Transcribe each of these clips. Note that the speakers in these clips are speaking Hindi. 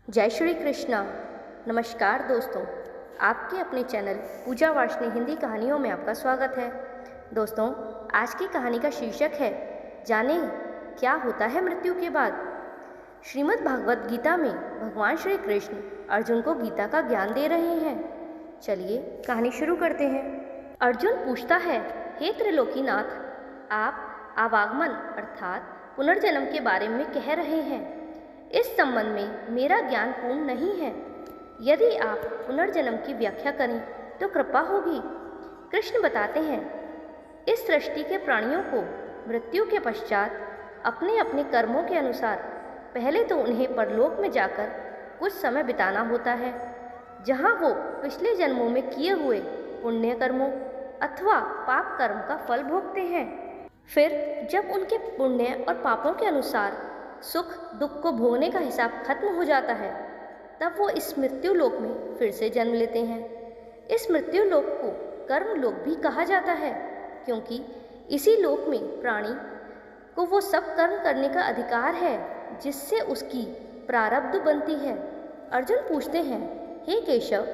जय श्री कृष्णा। नमस्कार दोस्तों, आपके अपने चैनल पूजा वार्ष्णेय हिंदी कहानियों में आपका स्वागत है। दोस्तों, आज की कहानी का शीर्षक है जाने क्या होता है मृत्यु के बाद। श्रीमद् भागवत गीता में भगवान श्री कृष्ण अर्जुन को गीता का ज्ञान दे रहे हैं। चलिए कहानी शुरू करते हैं। अर्जुन पूछता है, हे त्रिलोकीनाथ, आप आवागमन अर्थात पुनर्जन्म के बारे में कह रहे हैं। इस संबंध में मेरा ज्ञान पूर्ण नहीं है। यदि आप पुनर्जन्म की व्याख्या करें तो कृपा होगी। कृष्ण बताते हैं, इस सृष्टि के प्राणियों को मृत्यु के पश्चात अपने अपने कर्मों के अनुसार पहले तो उन्हें परलोक में जाकर कुछ समय बिताना होता है, जहाँ वो पिछले जन्मों में किए हुए पुण्य कर्मों अथवा पाप कर्म का फल भोगते हैं। फिर जब उनके पुण्य और पापों के अनुसार सुख दुख को भोगने का हिसाब खत्म हो जाता है, तब वो इस मृत्यु लोक में फिर से जन्म लेते हैं। इस मृत्यु लोक को कर्म लोक भी कहा जाता है, क्योंकि इसी लोक में प्राणी को वो सब कर्म करने का अधिकार है जिससे उसकी प्रारब्ध बनती है। अर्जुन पूछते हैं, हे केशव,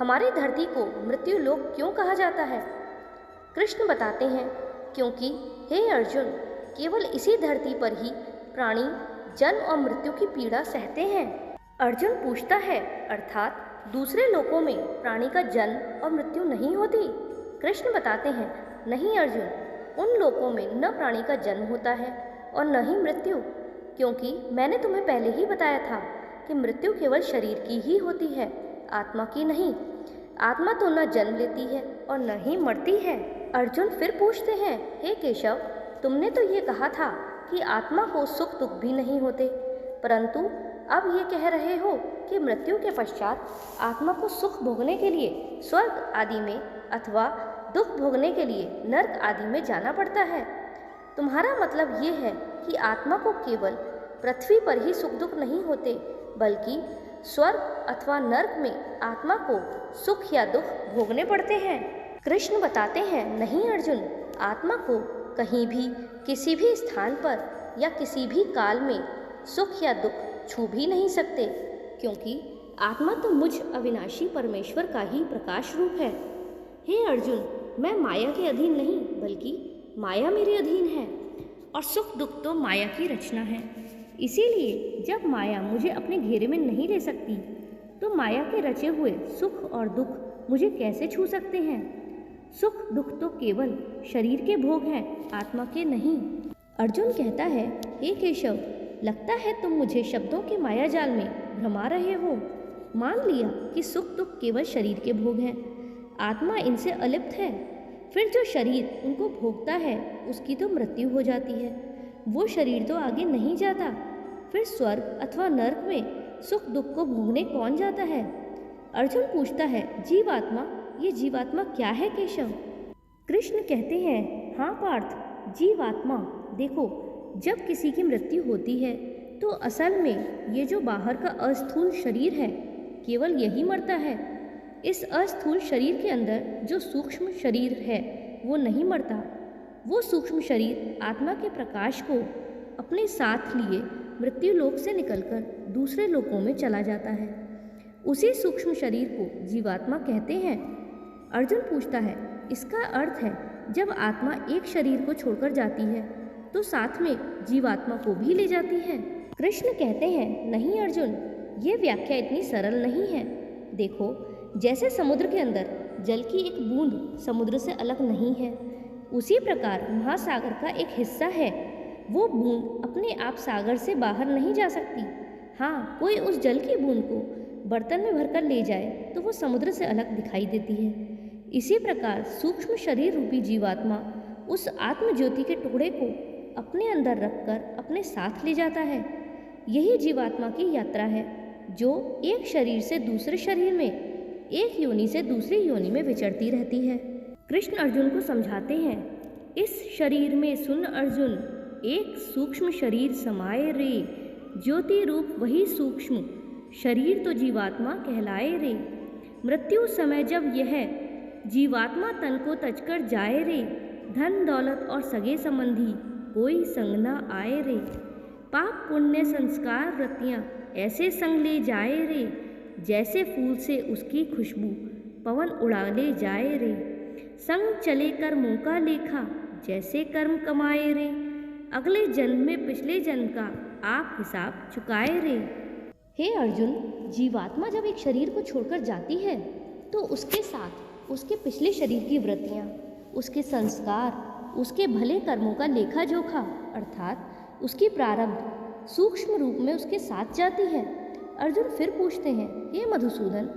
हमारी धरती को मृत्यु लोक क्यों कहा जाता है? कृष्ण बताते हैं, क्योंकि हे अर्जुन, केवल इसी धरती पर ही प्राणी जन्म और मृत्यु की पीड़ा सहते हैं। अर्जुन पूछता है, अर्थात दूसरे लोकों में प्राणी का जन्म और मृत्यु नहीं होती? कृष्ण बताते हैं, नहीं अर्जुन, उन लोकों में न प्राणी का जन्म होता है और न ही मृत्यु, क्योंकि मैंने तुम्हें पहले ही बताया था कि मृत्यु केवल शरीर की ही होती है, आत्मा की नहीं। आत्मा तो न जन्म लेती है और न ही मरती है। अर्जुन फिर पूछते हैं, हे केशव, तुमने तो ये कहा था कि आत्मा को सुख दुख भी नहीं होते, परंतु अब ये कह रहे हो कि मृत्यु के पश्चात आत्मा को सुख भोगने के लिए स्वर्ग आदि में अथवा दुख भोगने के लिए नर्क आदि में जाना पड़ता है। तुम्हारा मतलब ये है कि आत्मा को केवल पृथ्वी पर ही सुख दुख नहीं होते, बल्कि स्वर्ग अथवा नर्क में आत्मा को सुख या दुख भोगने पड़ते हैं। कृष्ण बताते हैं, नहीं अर्जुन, आत्मा को कहीं भी किसी भी स्थान पर या किसी भी काल में सुख या दुख छू भी नहीं सकते, क्योंकि आत्मा तो मुझ अविनाशी परमेश्वर का ही प्रकाश रूप है। हे अर्जुन, मैं माया के अधीन नहीं, बल्कि माया मेरे अधीन है, और सुख दुख तो माया की रचना है। इसीलिए जब माया मुझे अपने घेरे में नहीं ले सकती, तो माया के रचे हुए सुख और दुख मुझे कैसे छू सकते हैं? सुख दुख तो केवल शरीर के भोग हैं, आत्मा के नहीं। अर्जुन कहता है, हे केशव, लगता है तुम मुझे शब्दों के माया जाल में भ्रमा रहे हो। मान लिया कि सुख दुख केवल शरीर के भोग हैं, आत्मा इनसे अलिप्त है। फिर जो शरीर उनको भोगता है उसकी तो मृत्यु हो जाती है, वो शरीर तो आगे नहीं जाता। फिर स्वर्ग अथवा नर्क में सुख दुख को भोगने कौन जाता है? अर्जुन पूछता है, जीवात्मा, ये जीवात्मा क्या है केशव? कृष्ण कहते हैं, हाँ पार्थ, जीवात्मा देखो, जब किसी की मृत्यु होती है तो असल में ये जो बाहर का अस्थूल शरीर है, केवल यही मरता है। इस अस्थूल शरीर के अंदर जो सूक्ष्म शरीर है वो नहीं मरता। वो सूक्ष्म शरीर आत्मा के प्रकाश को अपने साथ लिए मृत्यु लोक से निकलकर दूसरे लोकों में चला जाता है। उसी सूक्ष्म शरीर को जीवात्मा कहते हैं। अर्जुन पूछता है, इसका अर्थ है जब आत्मा एक शरीर को छोड़कर जाती है तो साथ में जीवात्मा को भी ले जाती है? कृष्ण कहते हैं, नहीं अर्जुन, ये व्याख्या इतनी सरल नहीं है। देखो, जैसे समुद्र के अंदर जल की एक बूंद समुद्र से अलग नहीं है, उसी प्रकार महासागर का एक हिस्सा है, वो बूंद अपने आप सागर से बाहर नहीं जा सकती। हाँ, कोई उस जल की बूंद को बर्तन में भरकर ले जाए तो वो समुद्र से अलग दिखाई देती है। इसी प्रकार सूक्ष्म शरीर रूपी जीवात्मा उस आत्म ज्योति के टुकड़े को अपने अंदर रखकर अपने साथ ले जाता है। यही जीवात्मा की यात्रा है, जो एक शरीर से दूसरे शरीर में, एक योनि से दूसरी योनि में विचरती रहती है। कृष्ण अर्जुन को समझाते हैं, इस शरीर में सुन अर्जुन, एक सूक्ष्म शरीर समाये रे, ज्योति रूप वही सूक्ष्म शरीर तो जीवात्मा कहलाए रे। मृत्यु समय जब यह जीवात्मा तन को तजकर जाए रे, धन दौलत और सगे संबंधी कोई संग न आए रे। पाप पुण्य संस्कार वृत्तियाँ ऐसे संग ले जाए रे, जैसे फूल से उसकी खुशबू पवन उड़ा ले जाए रे। संग चले कर्मों का लेखा, जैसे कर्म कमाए रे, अगले जन्म में पिछले जन्म का आप हिसाब चुकाए रे। हे अर्जुन, जीवात्मा जब एक शरीर को छोड़कर जाती है तो उसके साथ उसके पिछले शरीर की वृत्तियाँ, उसके संस्कार, उसके भले कर्मों का लेखा जोखा अर्थात उसकी प्रारब्ध सूक्ष्म रूप में उसके साथ जाती है। अर्जुन फिर पूछते हैं, हे मधुसूदन,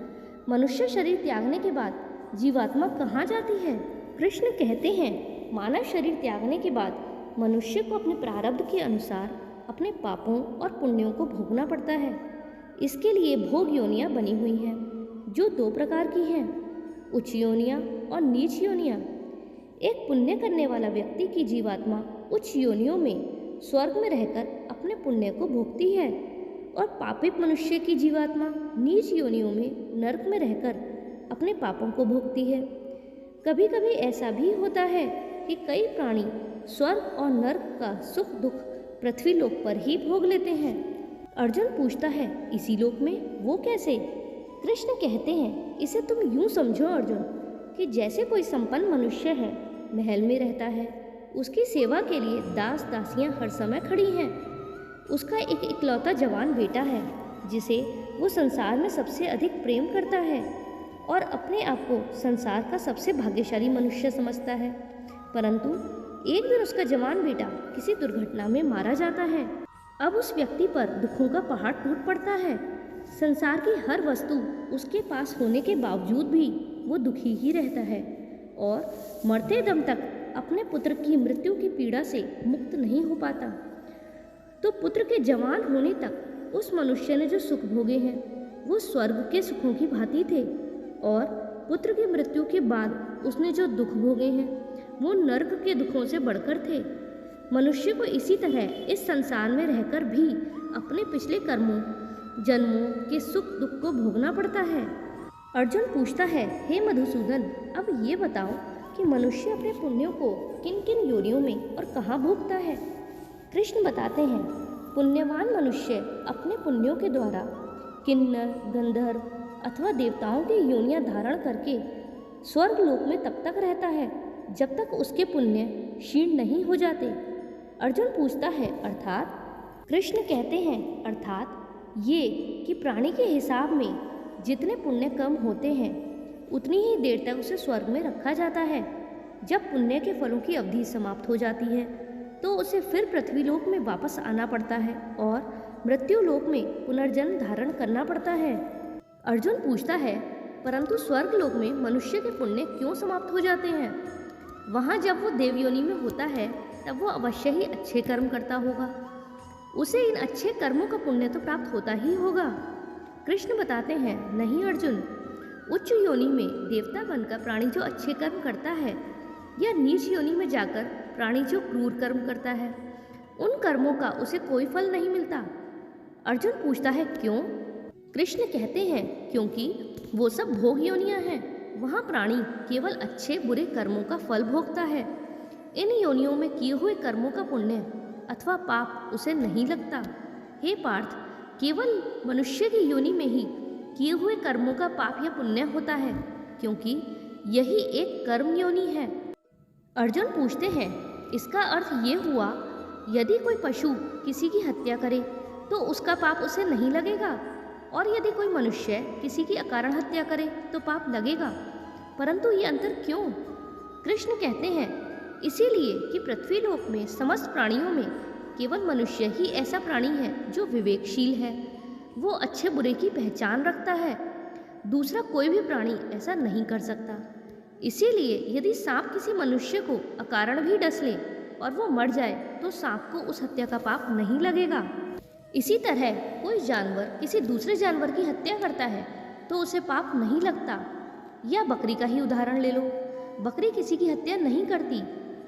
मनुष्य शरीर त्यागने के बाद जीवात्मा कहाँ जाती है? कृष्ण कहते हैं, मानव शरीर त्यागने के बाद मनुष्य को अपने प्रारब्ध के अनुसार अपने पापों और पुण्यों को भोगना पड़ता है। इसके लिए भोग योनियाँ बनी हुई हैं, जो 2 प्रकार की हैं, उच्च योनियाँ और नीच योनियाँ। एक पुण्य करने वाला व्यक्ति की जीवात्मा उच्च योनियों में स्वर्ग में रहकर अपने पुण्य को भोगती है और पापित मनुष्य की जीवात्मा नीच योनियों में नरक में रहकर अपने पापों को भोगती है। कभी कभी ऐसा भी होता है कि कई प्राणी स्वर्ग और नरक का सुख दुख पृथ्वी लोक पर ही भोग लेते हैं। अर्जुन पूछता है, इसी लोक में वो कैसे? कृष्ण कहते हैं, इसे तुम यूं समझो अर्जुन कि जैसे कोई संपन्न मनुष्य है, महल में रहता है, उसकी सेवा के लिए दास दासियां हर समय खड़ी हैं। उसका एक इकलौता जवान बेटा है जिसे वो संसार में सबसे अधिक प्रेम करता है और अपने आप को संसार का सबसे भाग्यशाली मनुष्य समझता है। परंतु एक दिन उसका जवान बेटा किसी दुर्घटना में मारा जाता है। अब उस व्यक्ति पर दुखों का पहाड़ टूट पड़ता है। संसार की हर वस्तु उसके पास होने के बावजूद भी वो दुखी ही रहता है और मरते दम तक अपने पुत्र की मृत्यु की पीड़ा से मुक्त नहीं हो पाता। तो पुत्र के जवान होने तक उस मनुष्य ने जो सुख भोगे हैं वो स्वर्ग के सुखों की भांति थे और पुत्र की मृत्यु के बाद उसने जो दुख भोगे हैं वो नरक के दुखों से बढ़कर थे। मनुष्य को इसी तरह इस संसार में रहकर भी अपने पिछले कर्मों जन्मों के सुख दुख को भोगना पड़ता है। अर्जुन पूछता है, हे मधुसूदन, अब ये बताओ कि मनुष्य अपने पुण्यों को किन किन योनियों में और कहाँ भोगता है? कृष्ण बताते हैं, पुण्यवान मनुष्य अपने पुण्यों के द्वारा किन्नर, गंधर्व अथवा देवताओं की योनियां धारण करके स्वर्ग लोक में तब तक रहता है जब तक उसके पुण्य क्षीण नहीं हो जाते। अर्जुन पूछता है, अर्थात? कृष्ण कहते हैं, अर्थात ये कि प्राणी के हिसाब में जितने पुण्य कम होते हैं उतनी ही देर तक उसे स्वर्ग में रखा जाता है। जब पुण्य के फलों की अवधि समाप्त हो जाती है तो उसे फिर पृथ्वी लोक में वापस आना पड़ता है और मृत्यु लोक में पुनर्जन्म धारण करना पड़ता है। अर्जुन पूछता है, परंतु स्वर्ग लोक में मनुष्य के पुण्य क्यों समाप्त हो जाते हैं? वहाँ जब वो देवयोनि में होता है तब वो अवश्य ही अच्छे कर्म करता होगा, उसे इन अच्छे कर्मों का पुण्य तो प्राप्त होता ही होगा। कृष्ण बताते हैं, नहीं अर्जुन, उच्च योनि में देवता बनकर प्राणी जो अच्छे कर्म करता है या नीच योनि में जाकर प्राणी जो क्रूर कर्म करता है, उन कर्मों का उसे कोई फल नहीं मिलता। अर्जुन पूछता है, क्यों? कृष्ण कहते हैं, क्योंकि वो सब भोग योनियां हैं, वहाँ प्राणी केवल अच्छे बुरे कर्मों का फल भोगता है। इन योनियों में किए हुए कर्मों का पुण्य अथवा पाप उसे नहीं लगता। हे पार्थ, केवल मनुष्य की योनि में ही किए हुए कर्मों का पाप या पुण्य होता है, क्योंकि यही एक कर्म योनि है। अर्जुन पूछते हैं, इसका अर्थ ये हुआ, यदि कोई पशु किसी की हत्या करे तो उसका पाप उसे नहीं लगेगा, और यदि कोई मनुष्य किसी की अकारण हत्या करे तो पाप लगेगा। परंतु ये अंतर क्यों? कृष्ण कहते हैं, इसीलिए कि पृथ्वी लोक में समस्त प्राणियों में केवल मनुष्य ही ऐसा प्राणी है जो विवेकशील है, वो अच्छे बुरे की पहचान रखता है। दूसरा कोई भी प्राणी ऐसा नहीं कर सकता। इसीलिए यदि सांप किसी मनुष्य को अकारण भी डस ले और वो मर जाए तो सांप को उस हत्या का पाप नहीं लगेगा। इसी तरह कोई जानवर किसी दूसरे जानवर की हत्या करता है तो उसे पाप नहीं लगता। या बकरी का ही उदाहरण ले लो, बकरी किसी की हत्या नहीं करती,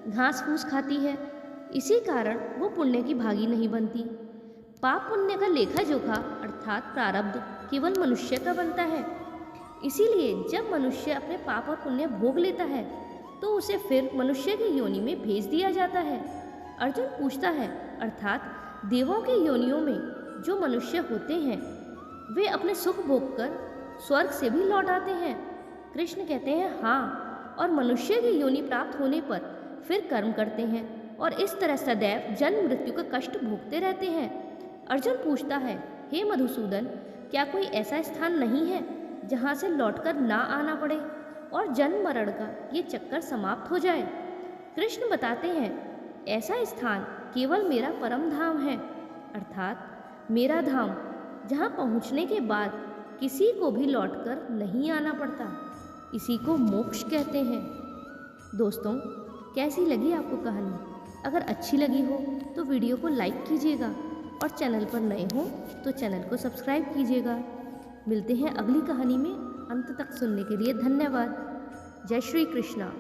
घास फूस खाती है, इसी कारण वो पुण्य की भागी नहीं बनती। पाप पुण्य का लेखा जोखा अर्थात प्रारब्ध केवल मनुष्य का बनता है। इसीलिए जब मनुष्य अपने पाप और पुण्य भोग लेता है तो उसे फिर मनुष्य की योनि में भेज दिया जाता है। अर्जुन पूछता है, अर्थात देवों की योनियों में जो मनुष्य होते हैं वे अपने सुख भोग कर स्वर्ग से भी लौट आते हैं? कृष्ण कहते हैं हाँ, और मनुष्य की योनि प्राप्त होने पर फिर कर्म करते हैं और इस तरह सदैव जन्म मृत्यु का कष्ट भोगते रहते हैं। अर्जुन पूछता है, हे मधुसूदन, क्या कोई ऐसा स्थान नहीं है जहाँ से लौटकर ना आना पड़े और जन्म मरण का ये चक्कर समाप्त हो जाए? कृष्ण बताते हैं, ऐसा स्थान केवल मेरा परम धाम है, अर्थात मेरा धाम, जहाँ पहुँचने के बाद किसी को भी लौटकर नहीं आना पड़ता। इसी को मोक्ष कहते हैं। दोस्तों, कैसी लगी आपको कहानी? अगर अच्छी लगी हो तो वीडियो को लाइक कीजिएगा और चैनल पर नए हो तो चैनल को सब्सक्राइब कीजिएगा। मिलते हैं अगली कहानी में। अंत तक सुनने के लिए धन्यवाद। जय श्री कृष्णा।